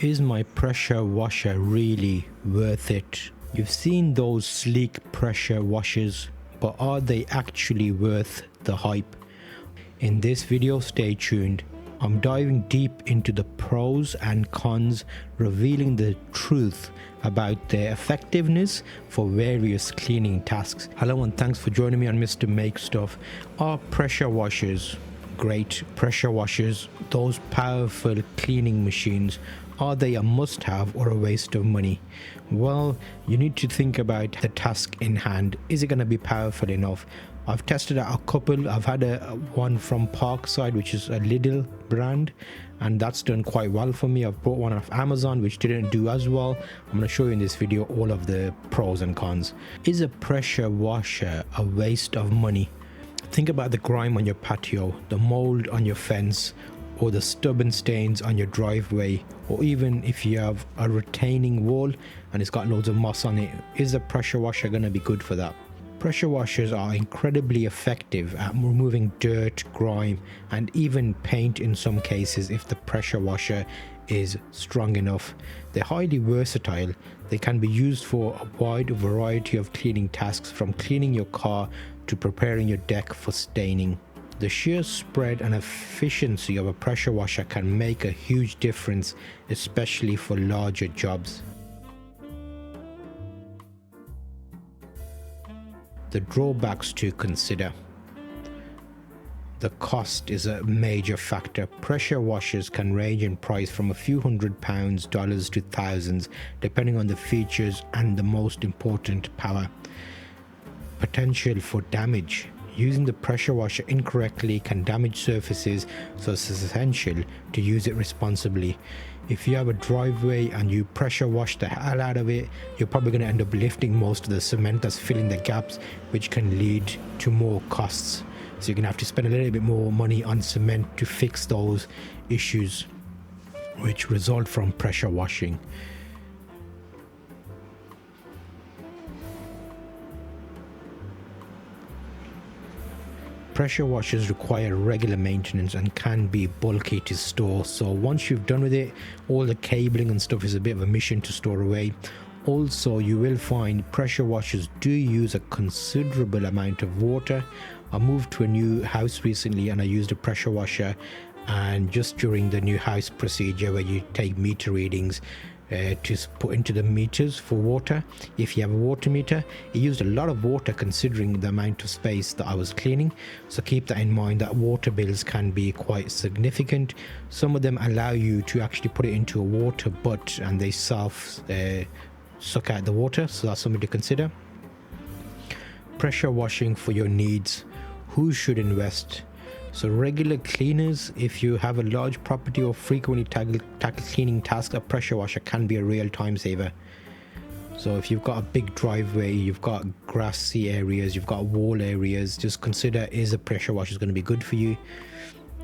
Is my pressure washer really worth it? You've seen those sleek pressure washers, but are they actually worth the hype? In this video, stay tuned. I'm diving deep into the pros and cons, revealing the truth about their effectiveness for various cleaning tasks. Hello and thanks for joining me on Mr. Make Stuff. Are pressure washers great? Pressure washers, those powerful cleaning machines, are they a must-have or a waste of money? Well, you need to think about the task in hand. Is it going to be powerful enough? I've tested out a couple. I've had one from Parkside, which is a Lidl brand, and that's done quite well for me. I've bought one off Amazon, which didn't do as well. I'm going to show you in this video all of the pros and cons. Is a pressure washer a waste of money? Think about the grime on your patio, the mold on your fence, or the stubborn stains on your driveway, or even if you have a retaining wall and it's got loads of moss on it. Is a pressure washer going to be good for that? Pressure washers are incredibly effective at removing dirt, grime, and even paint in some cases if the pressure washer is strong enough. They're highly versatile. They can be used for a wide variety of cleaning tasks, from cleaning your car to preparing your deck for staining. The sheer spread and efficiency of a pressure washer can make a huge difference, especially for larger jobs. The drawbacks to consider. The cost is a major factor. Pressure washers can range in price from a few $100s to thousands, depending on the features and, the most important, power. Potential for damage. Using the pressure washer incorrectly can damage surfaces, so it's essential to use it responsibly. If you have a driveway and you pressure wash the hell out of it, you're probably going to end up lifting most of the cement that's filling the gaps, which can lead to more costs. So you're going to have to spend a little bit more money on cement to fix those issues which result from pressure washing. Pressure washers require regular maintenance and can be bulky to store, so once you've done with it, all the cabling and stuff is a bit of a mission to store away. Also, you will find pressure washers do use a considerable amount of water. I moved to a new house recently and I used a pressure washer, and just during the new house procedure where you take meter readings to put into the meters for water, if you have a water meter, it used a lot of water considering the amount of space that I was cleaning. So keep that in mind, that water bills can be quite significant. Some of them allow you to actually put it into a water butt and they suck out the water, so that's something to consider. Pressure washing for your needs. Who should invest? So regular cleaners, if you have a large property or frequently tackle cleaning tasks, a pressure washer can be a real time saver. So if you've got a big driveway, you've got grassy areas, you've got wall areas, just consider, is a pressure washer going to be good for you?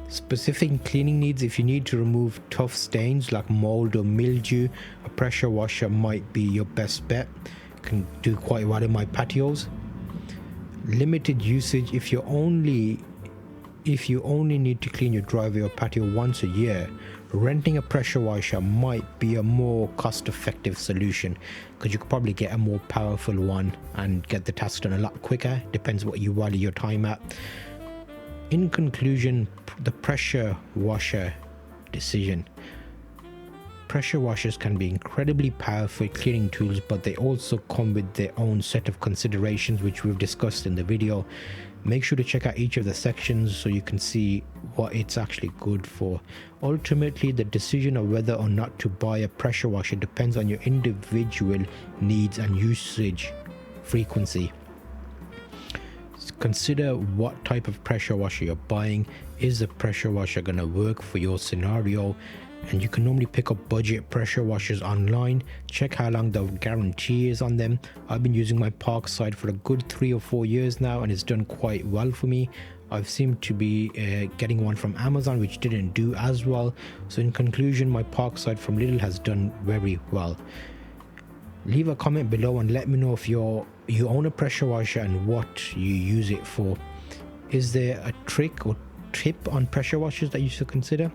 Specific cleaning needs. If you need to remove tough stains like mold or mildew, a pressure washer might be your best bet. Can do quite well in my patios. Limited usage. If you only need to clean your driveway or patio once a year, renting a pressure washer might be a more cost-effective solution, because you could probably get a more powerful one and get the task done a lot quicker. Depends what you value your time at. In conclusion, the pressure washer decision. Pressure washers can be incredibly powerful cleaning tools, but they also come with their own set of considerations which we've discussed in the video. Make sure to check out each of the sections so you can see what it's actually good for. Ultimately, the decision of whether or not to buy a pressure washer depends on your individual needs and usage frequency. Consider what type of pressure washer you're buying. Is the pressure washer going to work for your scenario? And you can normally pick up budget pressure washers online. Check how long the guarantee is on them. I've been using my Parkside for a good 3 or 4 years now, and it's done quite well for me. I've seemed to be getting one from Amazon which didn't do as well. So in conclusion, my Parkside from Lidl has done very well. Leave a comment below and let me know if you own a pressure washer and what you use it for. Is there a trick or tip on pressure washers that you should consider?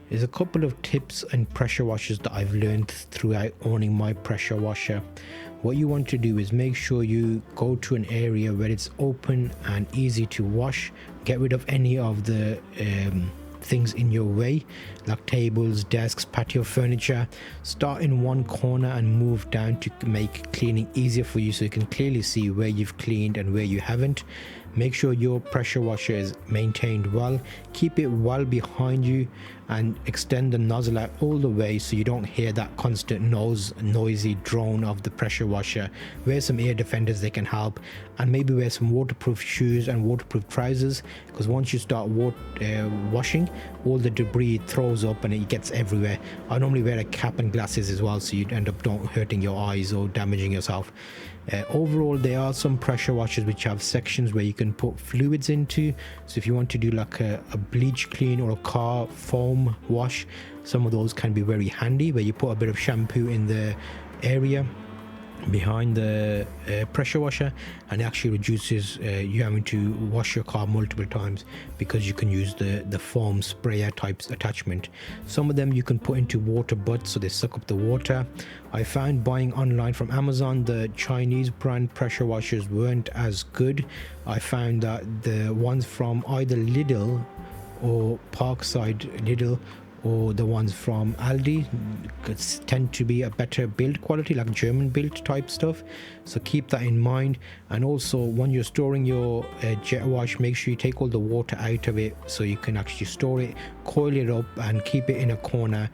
There's a couple of tips and pressure washers that I've learned throughout owning my pressure washer. What you want to do is make sure you go to an area where it's open and easy to wash. Get rid of any of the things in your way, like tables, desks, patio furniture. Start in one corner and move down to make cleaning easier for you, so you can clearly see where you've cleaned and where you haven't. Make sure your pressure washer is maintained well. Keep it well behind you and extend the nozzle out all the way so you don't hear that constant noisy drone of the pressure washer. Wear some ear defenders, they can help, and maybe wear some waterproof shoes and waterproof trousers, because once you start washing, all the debris throws up and it gets everywhere. I normally wear a cap and glasses as well, so you end up not hurting your eyes or damaging yourself. Overall, there are some pressure washers which have sections where you can put fluids into. So if you want to do like a bleach clean or a car foam wash, some of those can be very handy, where you put a bit of shampoo in the area behind the pressure washer, and it actually reduces you having to wash your car multiple times, because you can use the foam sprayer types attachment. Some of them you can put into water butts, so they suck up the water. I found buying online from Amazon, the Chinese brand pressure washers weren't as good. I found that the ones from either Lidl or Parkside Lidl or the ones from Aldi tend to be a better build quality, like German built type stuff, so keep that in mind. And also, when you're storing your jet wash, make sure you take all the water out of it so you can actually store it, coil it up and keep it in a corner,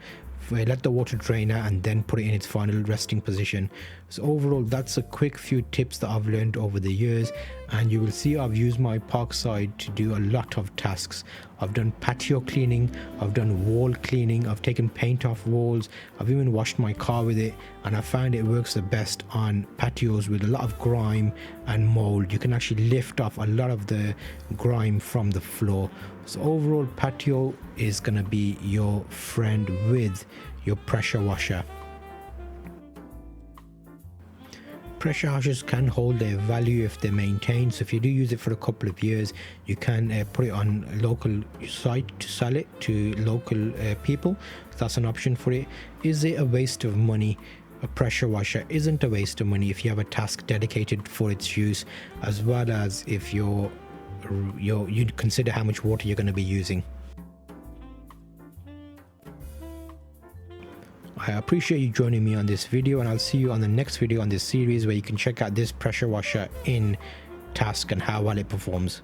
let the water drain out, and then put it in its final resting position. So overall, that's a quick few tips that I've learned over the years, and you will see I've used my Parkside to do a lot of tasks. I've done patio cleaning, I've done wall cleaning, I've taken paint off walls, I've even washed my car with it, and I found it works the best on patios with a lot of grime and mold. You can actually lift off a lot of the grime from the floor. So overall, patio is going to be your friend with your pressure washer. Pressure washers can hold their value if they're maintained, so if you do use it for a couple of years, you can put it on a local site to sell it to local people. That's an option for it. Is it a waste of money? A pressure washer isn't a waste of money if you have a task dedicated for its use, as well as if you consider how much water you're going to be using. I appreciate you joining me on this video, and I'll see you on the next video on this series, where you can check out this pressure washer in task and how well it performs.